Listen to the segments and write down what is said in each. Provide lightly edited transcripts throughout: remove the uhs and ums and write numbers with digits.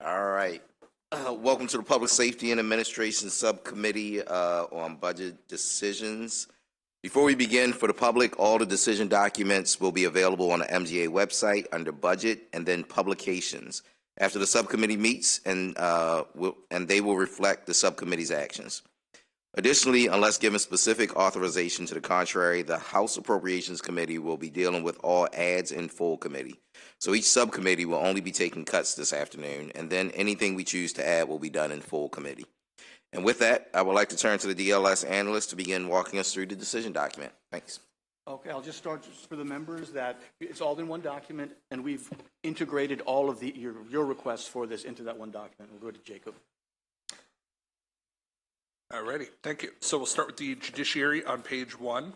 All right. Welcome to the Public Safety and Administration Subcommittee on Budget Decisions. Before we begin, for the public, all the decision documents will be available on the MGA website under Budget and then Publications after the subcommittee meets, and they will reflect the subcommittee's actions. Additionally, unless given specific authorization to the contrary, the House Appropriations Committee will be dealing with all ads in full committee. So each subcommittee will only be taking cuts this afternoon, and then anything we choose to add will be done in full committee. And with that, I would like to turn to the DLS analyst to begin walking us through the decision document. Thanks. Okay, I'll just start just for the members that it's all in one document, and we've integrated all of your requests for this into that one document. We'll go to Jacob. Alrighty, thank you. So we'll start with the judiciary on page 1.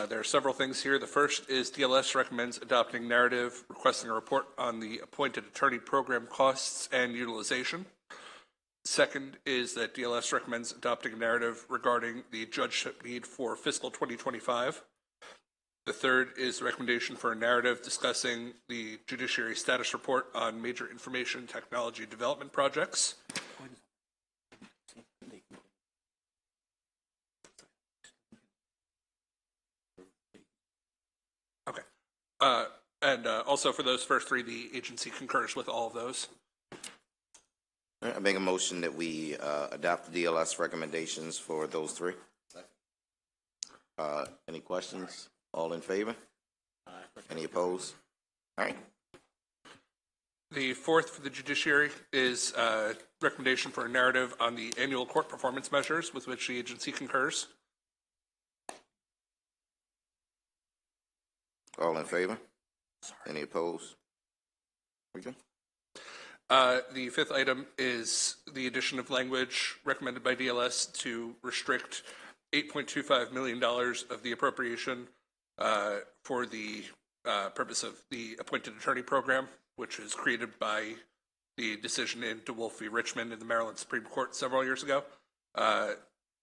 There are several things here. The first is DLS recommends adopting narrative requesting a report on the appointed attorney program costs and utilization. Second is that DLS recommends adopting a narrative regarding the judgeship need for fiscal 2025. The third is the recommendation for a narrative discussing the judiciary status report on major information technology development projects. Okay. And also for those first three, the agency concurs with all of those. I make a motion that we adopt the DLS recommendations for those three. Any questions? All in favor? Any opposed? All right. The fourth for the judiciary is recommendation for a narrative on the annual court performance measures with which the agency concurs. All in favor? Any opposed? Okay. The fifth item is the addition of language recommended by DLS to restrict $8.25 million of the appropriation for the purpose of the appointed attorney program, which was created by the decision in DeWolf v. Richmond in the Maryland Supreme Court several years ago.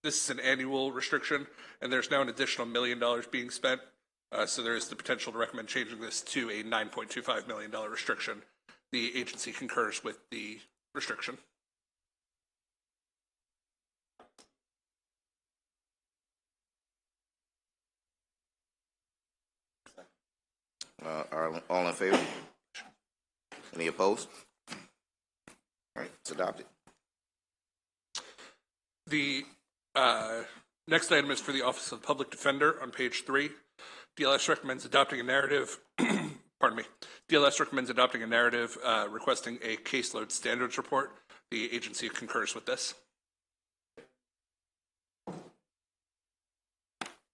This is an annual restriction, and there's now an additional $1 million being spent. So there is the potential to recommend changing this to a $9.25 million restriction. The agency concurs with the restriction. All in favor? Any opposed? All right, it's adopted. The next item is for the Office of the Public Defender on page 3. DLS recommends adopting a narrative, pardon me, DLS recommends adopting a narrative requesting a caseload standards report. The agency concurs with this.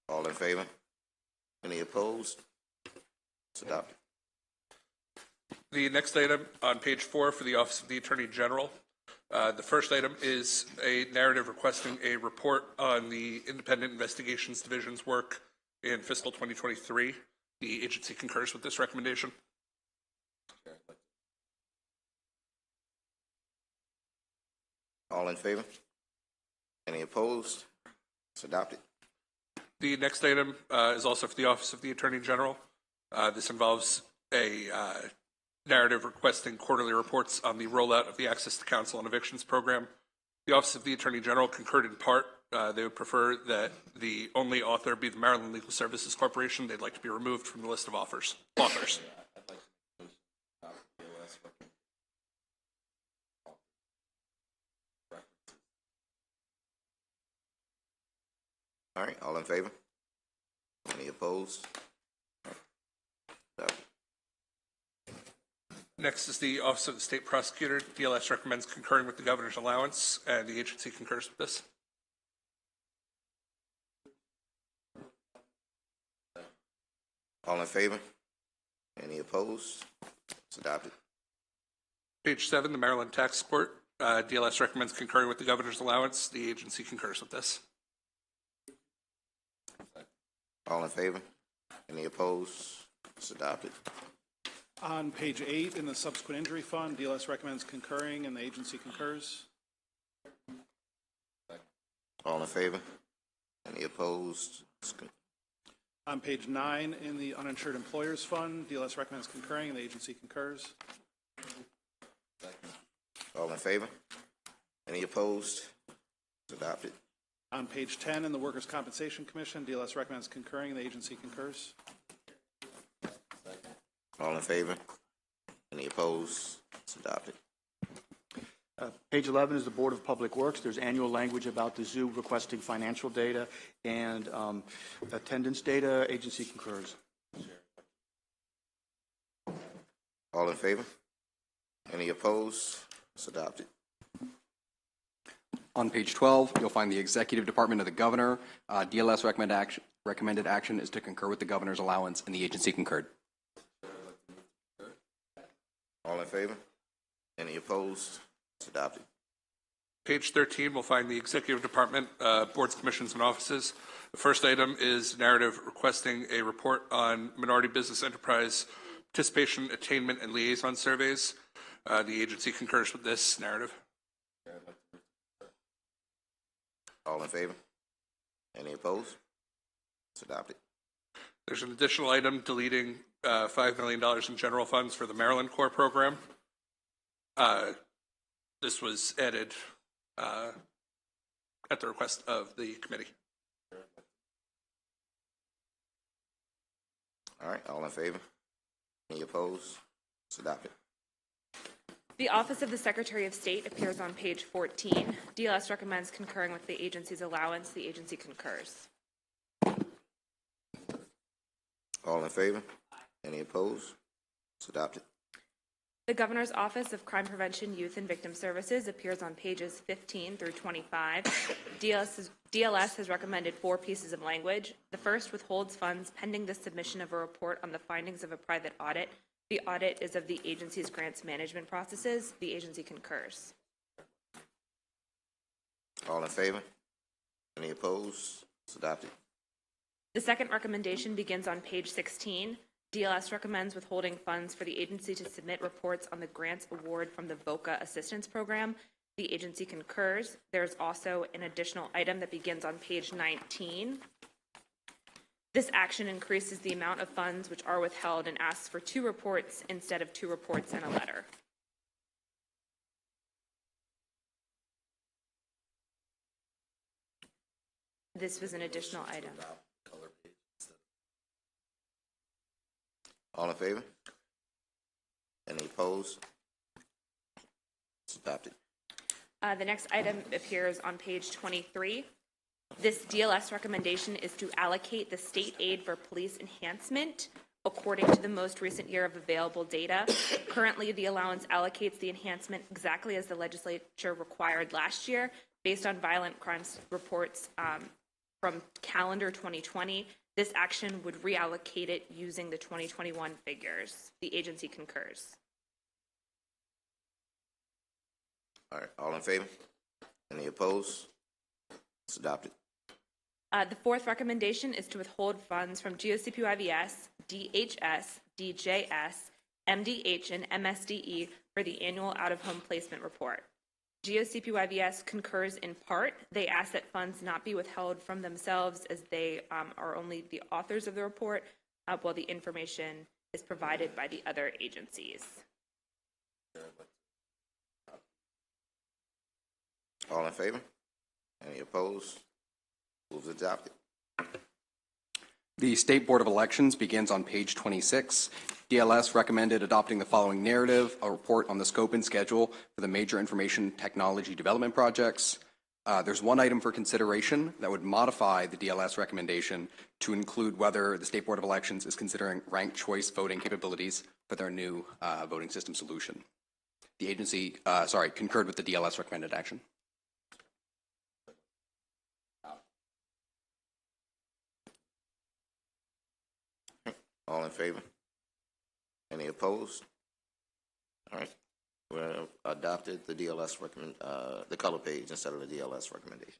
All in favor? Any opposed? It's adopted. The next item on page 4 for the Office of the Attorney General. The first item is a narrative requesting a report on the Independent Investigations Division's work in fiscal 2023. The agency concurs with this recommendation. All in favor? Any opposed? It's adopted. The next item is also for the Office of the Attorney General. This involves a narrative requesting quarterly reports on the rollout of the Access to Counsel and Evictions program. The Office of the Attorney General concurred in part. They would prefer that the only author be the Maryland Legal Services Corporation. They'd like to be removed from the list of authors. All right, all in favor? Any opposed? Next is the Office of the State Prosecutor. DLS recommends concurring with the governor's allowance, and the agency concurs with this. All in favor? Any opposed? It's adopted. Page 7, the Maryland Tax Court. DLS recommends concurring with the governor's allowance. The agency concurs with this. All in favor? Any opposed? It's adopted. On page 8, in the subsequent injury fund, DLS recommends concurring and the agency concurs. All in favor? Any opposed? On page 9, in the uninsured employers fund, DLS recommends concurring and the agency concurs. All in favor? Any opposed? It's adopted. On page 10, in the Workers' Compensation Commission, DLS recommends concurring, and the agency concurs. All in favor? Any opposed? It's adopted. Page 11 is the Board of Public Works. There's annual language about the zoo requesting financial data and attendance data. Agency concurs. All in favor? Any opposed? It's adopted. On page 12, you'll find the Executive Department of the Governor. DLS recommended action is to concur with the Governor's allowance, and the agency concurred. All in favor? Any opposed? It's adopted. Page 13 will find the Executive Department, Boards, Commissions, and Offices. The first item is narrative requesting a report on minority business enterprise participation, attainment, and liaison surveys. The agency concurs with this narrative. All in favor? Any opposed? It's adopted. There's an additional item deleting $5 million in general funds for the Maryland Corps program. This was added at the request of the committee. All right, all in favor? Any opposed? It's adopted. The Office of the Secretary of State appears on page 14. DLS recommends concurring with the agency's allowance. The agency concurs. All in favor? Any opposed? It's adopted. The Governor's Office of Crime Prevention, Youth, and Victim Services appears on pages 15 through 25. DLS has recommended 4 pieces of language. The first withholds funds pending the submission of a report on the findings of a private audit. The audit is of the agency's grants management processes. The agency concurs. All in favor? Any opposed? It's adopted. The second recommendation begins on page 16. DLS recommends withholding funds for the agency to submit reports on the grants award from the VOCA Assistance Program. The agency concurs. There's also an additional item that begins on page 19. This action increases the amount of funds which are withheld and asks for 2 reports instead of 2 reports and a letter. This was an additional item. All in favor? Any opposed? It's adopted. The next item appears on page 23. This DLS recommendation is to allocate the state aid for police enhancement according to the most recent year of available data. Currently, the allowance allocates the enhancement exactly as the legislature required last year based on violent crimes reports from calendar 2020. This action would reallocate it using the 2021 figures. The agency concurs. All right, all in favor? Any opposed? It's adopted. The fourth recommendation is to withhold funds from GOCPYVS, DHS, DJS, MDH, and MSDE for the annual out-of-home placement report. GOCPYVS concurs in part. They ask that funds not be withheld from themselves as they are only the authors of the report, while the information is provided by the other agencies. All in favor? Any opposed? Rules adopted. The State Board of Elections begins on page 26. DLS recommended adopting the following narrative: a report on the scope and schedule for the major information technology development projects. There's one item for consideration that would modify the DLS recommendation to include whether the State Board of Elections is considering ranked choice voting capabilities for their new voting system solution. The agency, concurred with the DLS recommended action. All in favor? Any opposed? All right. We're adopted the DLS the color page instead of the DLS recommendation.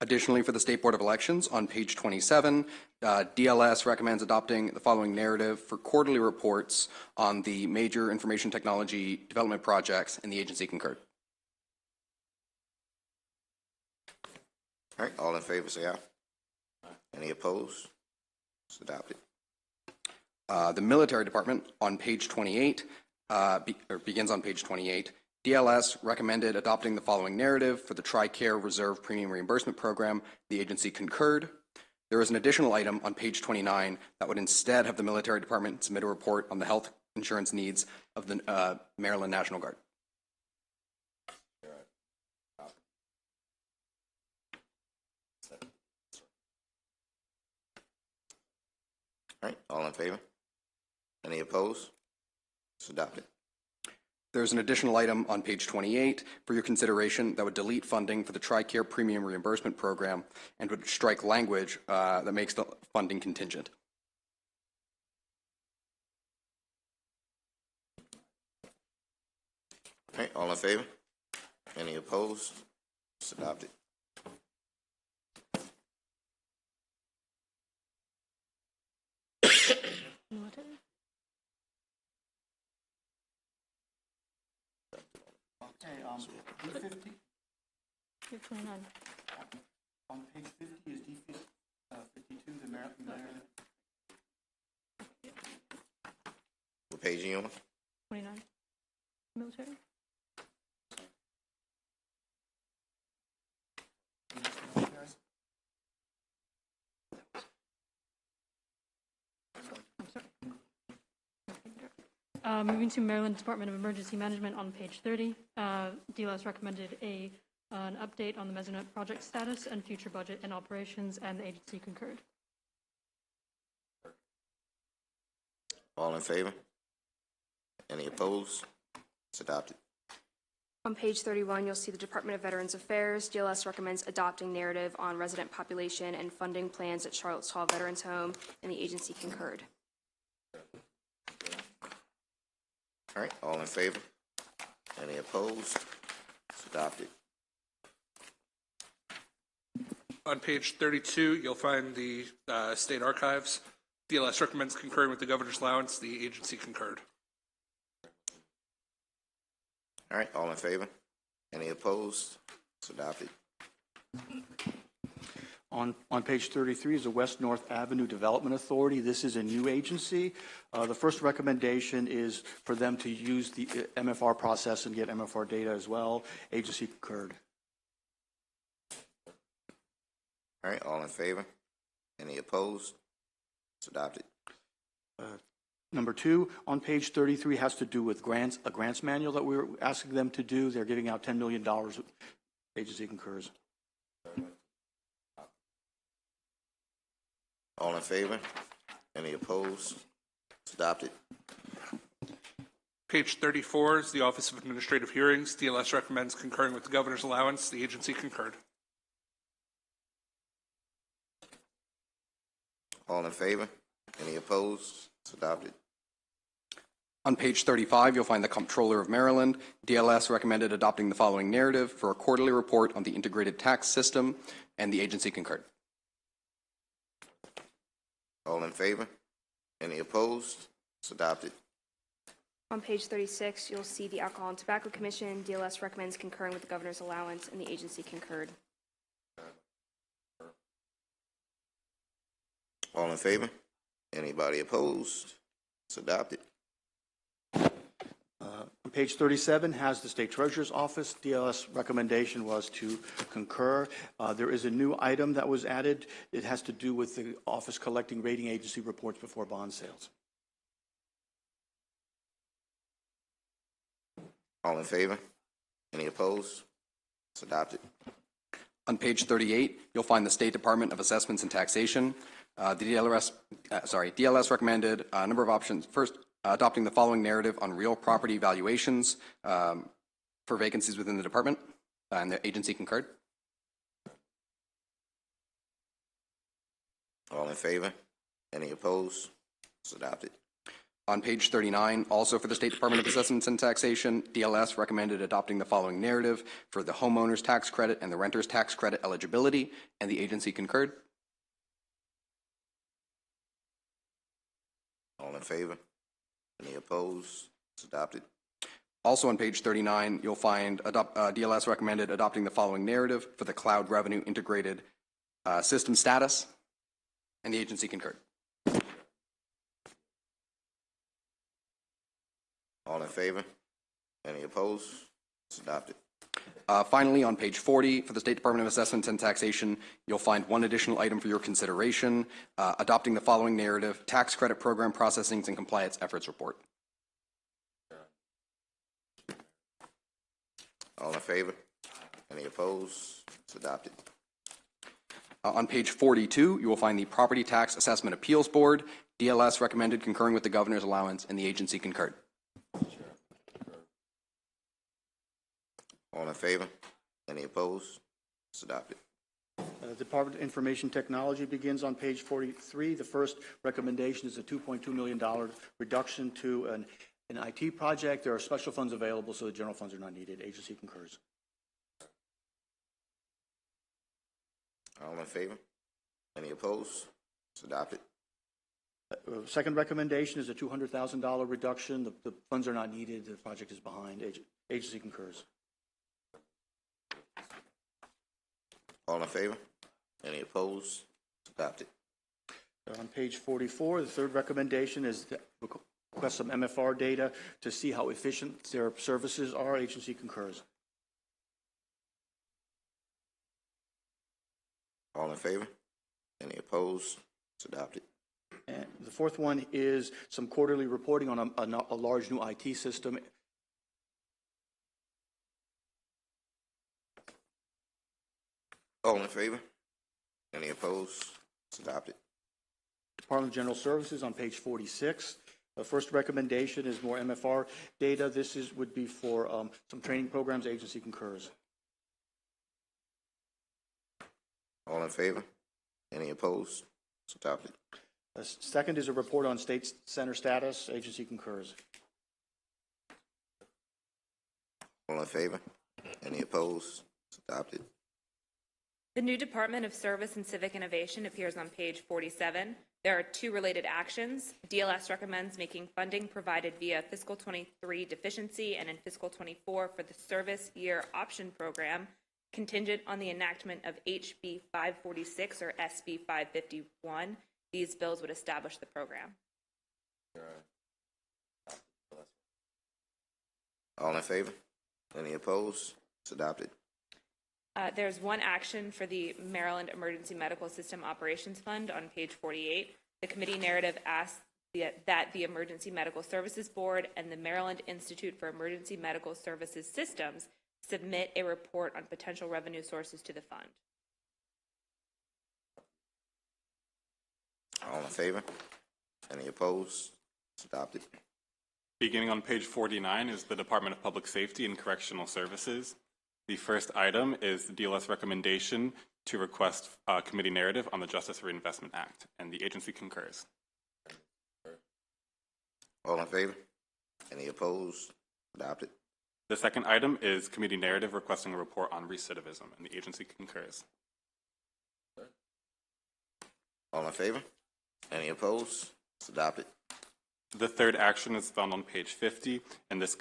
Additionally, for the State Board of Elections, on page 27, DLS recommends adopting the following narrative for quarterly reports on the major information technology development projects, and the agency concurred. All right. All in favor, say aye. Any opposed? It's adopted. The Military Department on page 28, begins on page 28. DLS recommended adopting the following narrative for the TRICARE Reserve Premium Reimbursement Program. The agency concurred. There is an additional item on page 29 that would instead have the military department submit a report on the health insurance needs of the Maryland National Guard. All right, all in favor? Any opposed? It's adopted. There's an additional item on page 28 for your consideration that would delete funding for the TRICARE Premium Reimbursement Program and would strike language that makes the funding contingent. All right, all in favor? Any opposed? It's adopted. Okay, D50, on page 50 is D52, the Maryland. What page are you on? 29. Military? Moving to Maryland Department of Emergency Management on page 30, DLS recommended an update on the Mesonet project status and future budget and operations, and the agency concurred. All in favor? Any opposed? It's adopted. On page 31, you'll see the Department of Veterans Affairs. DLS recommends adopting narrative on resident population and funding plans at Charlotte Hall Veterans Home, and the agency concurred. All right, all in favor? Any opposed? It's adopted. On page 32, you'll find the State Archives. DLS recommends concurring with the governor's allowance. The agency concurred. All right, all in favor? Any opposed? It's adopted. On page 33 is the West North Avenue Development Authority. This is a new agency. The first recommendation is for them to use the MFR process and get MFR data as well. Agency concurred. All right, all in favor? Any opposed? It's adopted. Number 2, on page 33 has to do with grants, a grants manual that we're asking them to do. They're giving out $10 million. Agency concurs. All in favor? Any opposed? It's adopted. Page 34 is the Office of Administrative Hearings. DLS recommends concurring with the governor's allowance. The agency concurred. All in favor? Any opposed? It's adopted. On page 35, you'll find the Comptroller of Maryland. DLS recommended adopting the following narrative for a quarterly report on the integrated tax system, and the agency concurred. All in favor? Any opposed? It's adopted. On page 36, you'll see the Alcohol and Tobacco Commission. DLS recommends concurring with the governor's allowance, and the agency concurred. All in favor? Anybody opposed? It's adopted. Page 37 has the State Treasurer's Office. DLS recommendation was to concur. There is a new item that was added. It has to do with the office collecting rating agency reports before bond sales. All in favor? Any opposed? It's adopted. On page 38, you'll find the State Department of Assessments and Taxation. DLS recommended a number of options. First, adopting the following narrative on real property valuations for vacancies within the department, and the agency concurred. All in favor? Any opposed? It's adopted. On page 39, also for the State Department of Assessments and Taxation, DLS recommended adopting the following narrative for the homeowner's tax credit and the renter's tax credit eligibility, and the agency concurred. All in favor? Any opposed? It's adopted. Also on page 39, you'll find DLS recommended adopting the following narrative for the Cloud Revenue Integrated System status, and the agency concurred. All in favor? Any opposed? It's adopted. Finally, on page 40, for the State Department of Assessment and Taxation, you'll find one additional item for your consideration, adopting the following narrative, Tax Credit Program Processing and Compliance Efforts Report. All in favor? Any opposed? It's adopted. On page 42, you will find the Property Tax Assessment Appeals Board. DLS recommended concurring with the governor's allowance, and the agency concurred. All in favor? Any opposed? It's adopted. Department of Information Technology begins on page 43. The first recommendation is a $2.2 million reduction to an IT project. There are special funds available, so the general funds are not needed. Agency concurs. All in favor? Any opposed? It's adopted. Second recommendation is a $200,000 reduction. The funds are not needed. The project is behind. Agency concurs. All in favor? Any opposed? It's adopted. On page 44, the third recommendation is to request some MFR data to see how efficient their services are. Agency concurs. All in favor? Any opposed? It's adopted. And the fourth one is some quarterly reporting on a large new IT system. All in favor? Any opposed? It's adopted. Department of General Services on page 46. The first recommendation is more MFR data. This would be for some training programs. Agency concurs. All in favor? Any opposed? It's adopted. Second is a report on state center status. Agency concurs. All in favor? Any opposed? It's adopted. The new Department of Service and Civic Innovation appears on page 47. There are two related actions. DLS recommends making funding provided via fiscal 23 deficiency and in fiscal 24 for the service year option program contingent on the enactment of HB 546 or SB 551. These bills would establish the program. All in favor? Any opposed? It's adopted. There's one action for the Maryland Emergency Medical System Operations Fund on page 48. The committee narrative asks that the Emergency Medical Services Board and the Maryland Institute for Emergency Medical Services Systems submit a report on potential revenue sources to the fund. All in favor? Any opposed? It's adopted. Beginning on page 49 is the Department of Public Safety and Correctional Services. The first item is the DLS recommendation to request a committee narrative on the Justice Reinvestment Act, and the agency concurs. All in favor? Any opposed? Adopted. The second item is committee narrative requesting a report on recidivism, and the agency concurs. All in favor? Any opposed? It's adopted. The third action is found on page 50, and this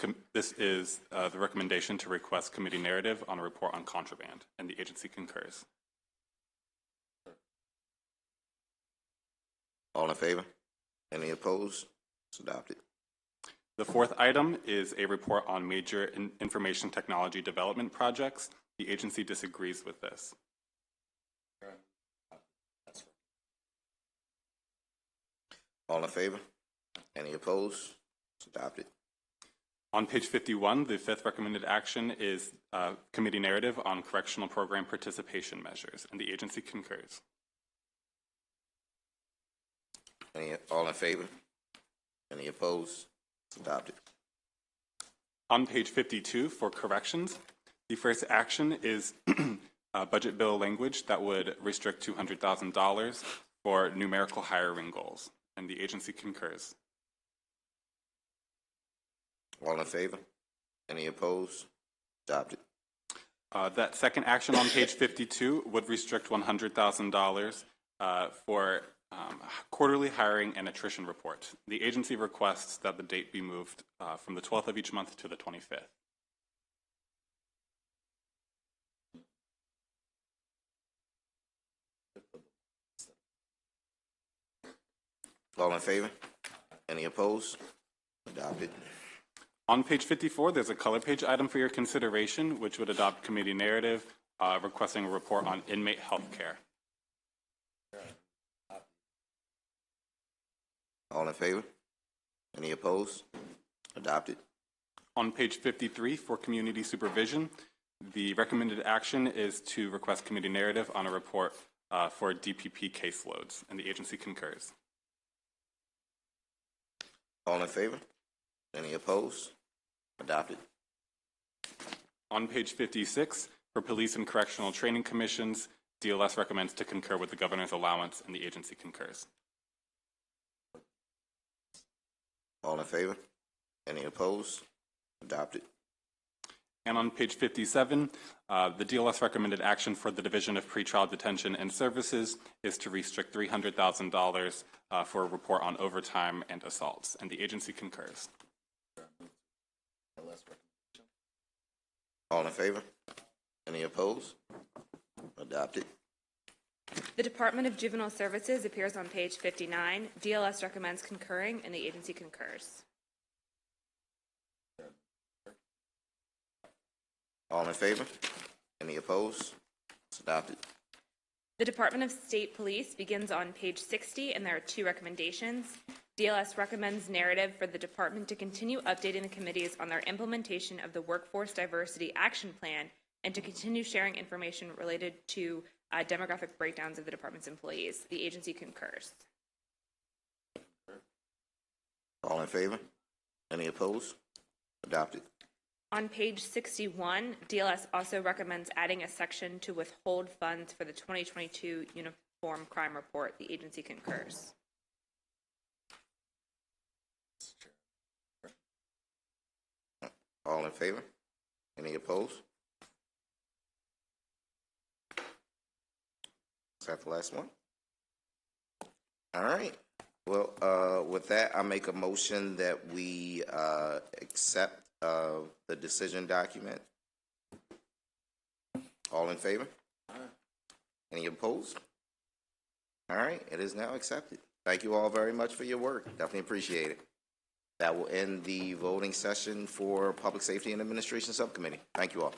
is the recommendation to request committee narrative on a report on contraband, and the agency concurs. All in favor? Any opposed? It's adopted. The fourth item is a report on major information technology development projects. The agency disagrees with this. All in favor? Any opposed? It's adopted. On page 51, the fifth recommended action is committee narrative on correctional program participation measures, and the agency concurs. All in favor? Any opposed? It's adopted. On page 52 for corrections, the first action is budget bill language that would restrict $200,000 for numerical hiring goals, and the agency concurs. All in favor? Any opposed? Adopted. That second action on page 52 would restrict $100,000 for quarterly hiring and attrition report. The agency requests that the date be moved from the 12th of each month to the 25th. All in favor? Any opposed? Adopted. On page 54, there's a color page item for your consideration, which would adopt committee narrative requesting a report on inmate health care. All in favor? Any opposed? Adopted. On page 53, for community supervision, the recommended action is to request committee narrative on a report for DPP caseloads, and the agency concurs. All in favor? Any opposed? Adopted. On page 56, for police and correctional training commissions, DLS recommends to concur with the governor's allowance, and the agency concurs. All in favor? Any opposed? Adopted. And on page 57, the DLS recommended action for the Division of Pretrial Detention and Services is to restrict $300,000 for a report on overtime and assaults, and the agency concurs. All in favor? Any opposed? Adopted. The Department of Juvenile Services appears on page 59. DLS recommends concurring, and the agency concurs. All in favor? Any opposed? It's adopted. The Department of State Police begins on page 60, and there are two recommendations. DLS recommends narrative for the department to continue updating the committees on their implementation of the Workforce Diversity Action Plan and to continue sharing information related to demographic breakdowns of the department's employees. The agency concurs. All in favor? Any opposed? Adopted. On page 61, DLS also recommends adding a section to withhold funds for the 2022 Uniform Crime Report. The agency concurs. All in favor? Any opposed? Is that the last one? All right. Well, with that, I make a motion that we accept the decision document. All in favor? Any opposed? All right, it is now accepted. Thank you all very much for your work. Definitely appreciate it. That will end the voting session for Public Safety and Administration Subcommittee. Thank you all.